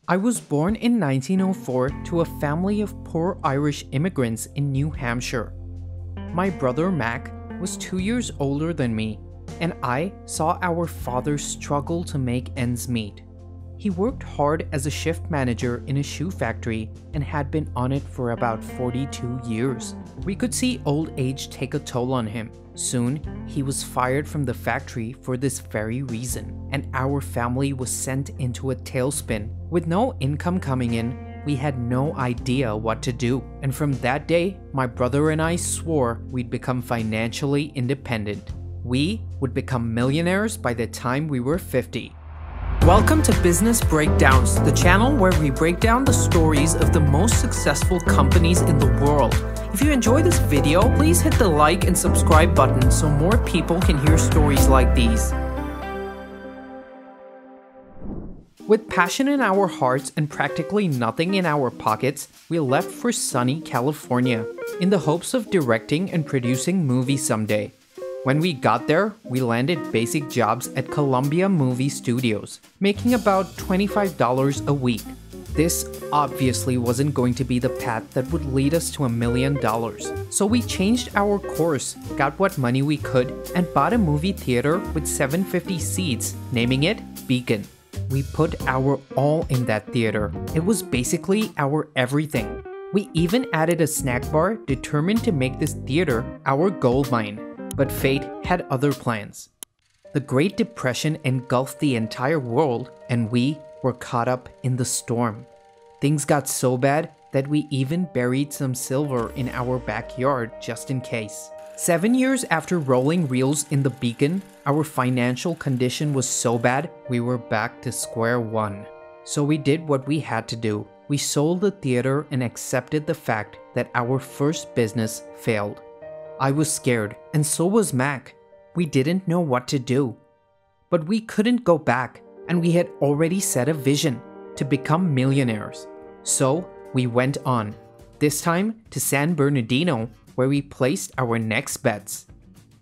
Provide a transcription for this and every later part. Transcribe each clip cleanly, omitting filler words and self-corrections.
I was born in 1904 to a family of poor Irish immigrants in New Hampshire. My brother Mac was 2 years older than me, and I saw our father struggle to make ends meet. He worked hard as a shift manager in a shoe factory and had been on it for about 42 years. We could see old age take a toll on him. Soon, he was fired from the factory for this very reason, and our family was sent into a tailspin. With no income coming in, we had no idea what to do. And from that day, my brother and I swore we'd become financially independent. We would become millionaires by the time we were 50. Welcome to Business Breakdowns, the channel where we break down the stories of the most successful companies in the world. If you enjoy this video, please hit the like and subscribe button so more people can hear stories like these. With passion in our hearts and practically nothing in our pockets, we left for sunny California in the hopes of directing and producing movies someday. When we got there, we landed basic jobs at Columbia Movie Studios, making about $25 a week. This obviously wasn't going to be the path that would lead us to $1 million. So we changed our course, got what money we could, and bought a movie theater with 750 seats, naming it Beacon. We put our all in that theater. It was basically our everything. We even added a snack bar determined to make this theater our gold mine. But fate had other plans. The Great Depression engulfed the entire world, and we were caught up in the storm. Things got so bad that we even buried some silver in our backyard just in case. 7 years after rolling reels in the Beacon, our financial condition was so bad we were back to square one. So we did what we had to do. We sold the theater and accepted the fact that our first business failed. I was scared, and so was Mac. We didn't know what to do. But we couldn't go back, and we had already set a vision to become millionaires. So we went on, this time to San Bernardino, where we placed our next bets.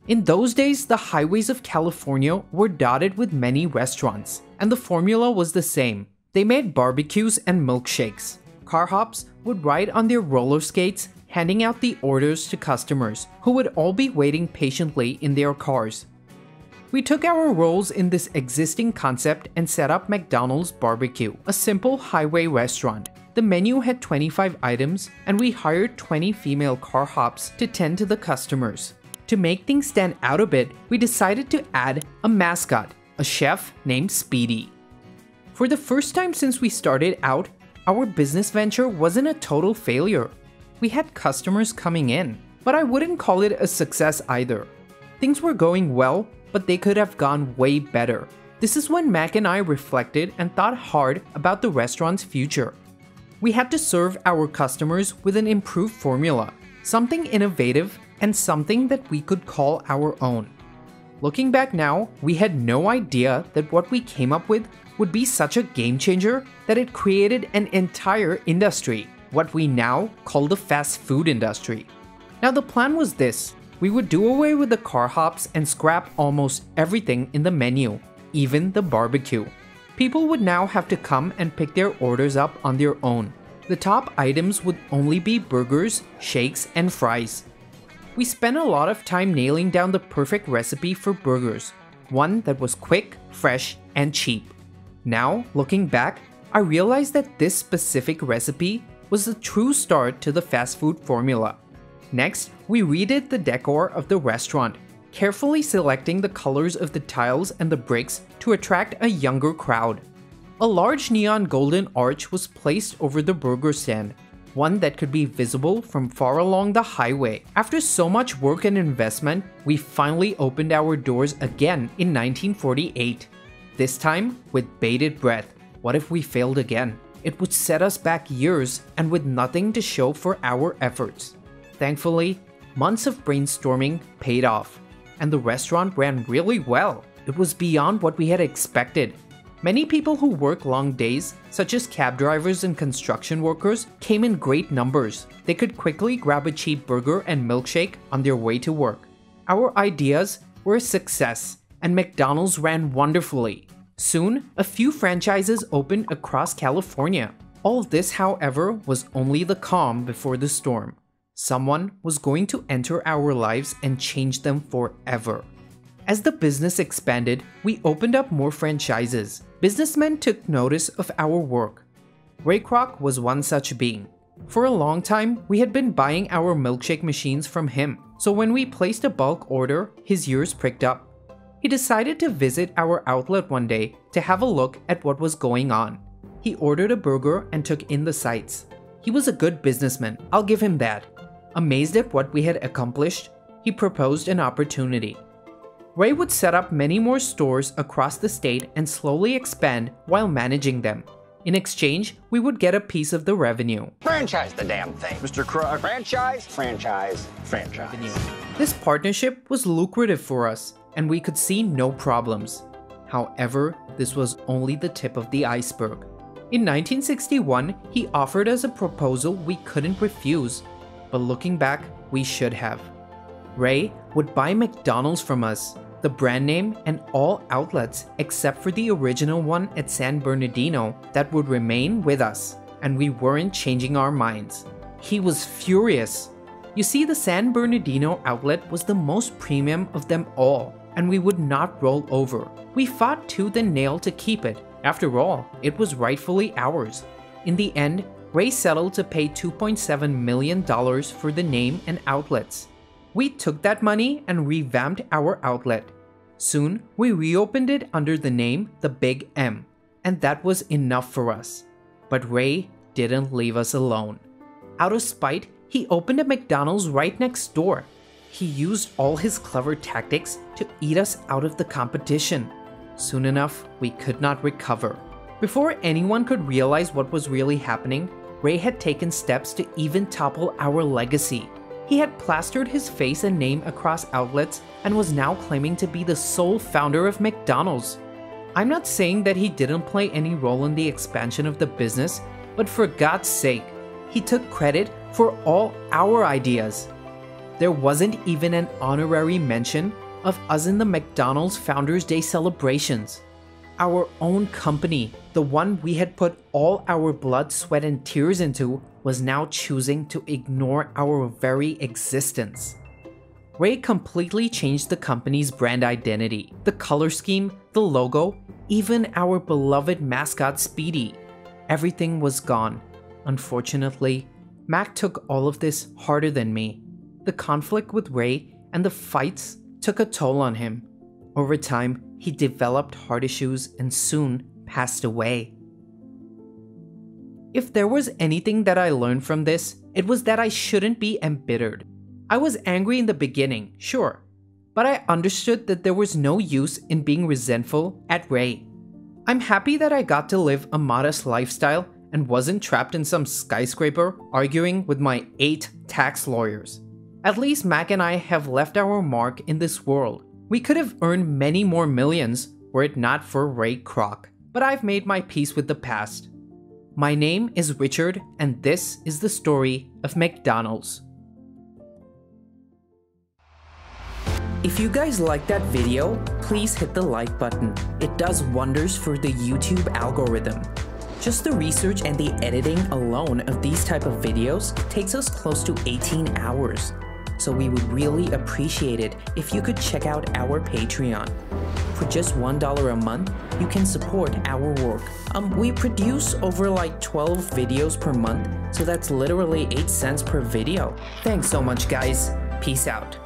In those days, the highways of California were dotted with many restaurants, and the formula was the same. They made barbecues and milkshakes. Car hops would ride on their roller skates, handing out the orders to customers who would all be waiting patiently in their cars. We took our roles in this existing concept and set up McDonald's Barbecue, a simple highway restaurant. The menu had 25 items, and we hired 20 female car hops to tend to the customers. To make things stand out a bit, we decided to add a mascot, a chef named Speedy. For the first time since we started out, our business venture wasn't a total failure. We had customers coming in, but I wouldn't call it a success either. Things were going well, but they could have gone way better. This is when Mac and I reflected and thought hard about the restaurant's future. We had to serve our customers with an improved formula, something innovative and something that we could call our own. Looking back now, we had no idea that what we came up with would be such a game changer that it created an entire industry. What we now call the fast food industry. Now the plan was this: we would do away with the car hops and scrap almost everything in the menu, even the barbecue. People would now have to come and pick their orders up on their own. The top items would only be burgers, shakes, and fries. We spent a lot of time nailing down the perfect recipe for burgers, one that was quick, fresh, and cheap. Now, looking back, I realized that this specific recipe was the true start to the fast food formula. Next, we redid the decor of the restaurant, carefully selecting the colors of the tiles and the bricks to attract a younger crowd. A large neon golden arch was placed over the burger stand, one that could be visible from far along the highway. After so much work and investment, we finally opened our doors again in 1948. This time with bated breath. What if we failed again? It would set us back years and with nothing to show for our efforts. Thankfully, months of brainstorming paid off, and the restaurant ran really well. It was beyond what we had expected. Many people who work long days, such as cab drivers and construction workers, came in great numbers. They could quickly grab a cheap burger and milkshake on their way to work. Our ideas were a success, and McDonald's ran wonderfully. Soon, a few franchises opened across California. All this, however, was only the calm before the storm. Someone was going to enter our lives and change them forever. As the business expanded, we opened up more franchises. Businessmen took notice of our work. Ray Kroc was one such being. For a long time, we had been buying our milkshake machines from him, so when we placed a bulk order, his ears pricked up. He decided to visit our outlet one day to have a look at what was going on. He ordered a burger and took in the sights. He was a good businessman, I'll give him that. Amazed at what we had accomplished, he proposed an opportunity. Ray would set up many more stores across the state and slowly expand while managing them. In exchange, we would get a piece of the revenue. Franchise the damn thing. Mr. Kroc. Franchise, franchise, franchise. This partnership was lucrative for us, and we could see no problems. However, this was only the tip of the iceberg. In 1961, he offered us a proposal we couldn't refuse, but looking back, we should have. Ray would buy McDonald's from us, the brand name and all outlets except for the original one at San Bernardino that would remain with us, and we weren't changing our minds. He was furious. You see, the San Bernardino outlet was the most premium of them all, and we would not roll over. We fought tooth and nail to keep it. After all, it was rightfully ours. In the end, Ray settled to pay $2.7 million for the name and outlets. We took that money and revamped our outlet. Soon, we reopened it under the name The Big M, and that was enough for us. But Ray didn't leave us alone. Out of spite, he opened a McDonald's right next door. He used all his clever tactics to eat us out of the competition. Soon enough, we could not recover. Before anyone could realize what was really happening, Ray had taken steps to even topple our legacy. He had plastered his face and name across outlets and was now claiming to be the sole founder of McDonald's. I'm not saying that he didn't play any role in the expansion of the business, but for God's sake, he took credit for all our ideas. There wasn't even an honorary mention of us in the McDonald's Founders Day celebrations. Our own company, the one we had put all our blood, sweat, and tears into, was now choosing to ignore our very existence. Ray completely changed the company's brand identity, the color scheme, the logo, even our beloved mascot Speedy. Everything was gone. Unfortunately, Mac took all of this harder than me. The conflict with Ray and the fights took a toll on him. Over time, he developed heart issues and soon passed away. If there was anything that I learned from this, it was that I shouldn't be embittered. I was angry in the beginning, sure, but I understood that there was no use in being resentful at Ray. I'm happy that I got to live a modest lifestyle and wasn't trapped in some skyscraper arguing with my 8 tax lawyers. At least Mac and I have left our mark in this world. We could have earned many more millions were it not for Ray Kroc, but I've made my peace with the past. My name is Richard, and this is the story of McDonald's. If you guys liked that video, please hit the like button. It does wonders for the YouTube algorithm. Just the research and the editing alone of these type of videos takes us close to 18 hours. So we would really appreciate it if you could check out our Patreon. For just $1 a month, you can support our work. We produce over like 12 videos per month, so that's literally 8 cents per video. Thanks so much, guys. Peace out.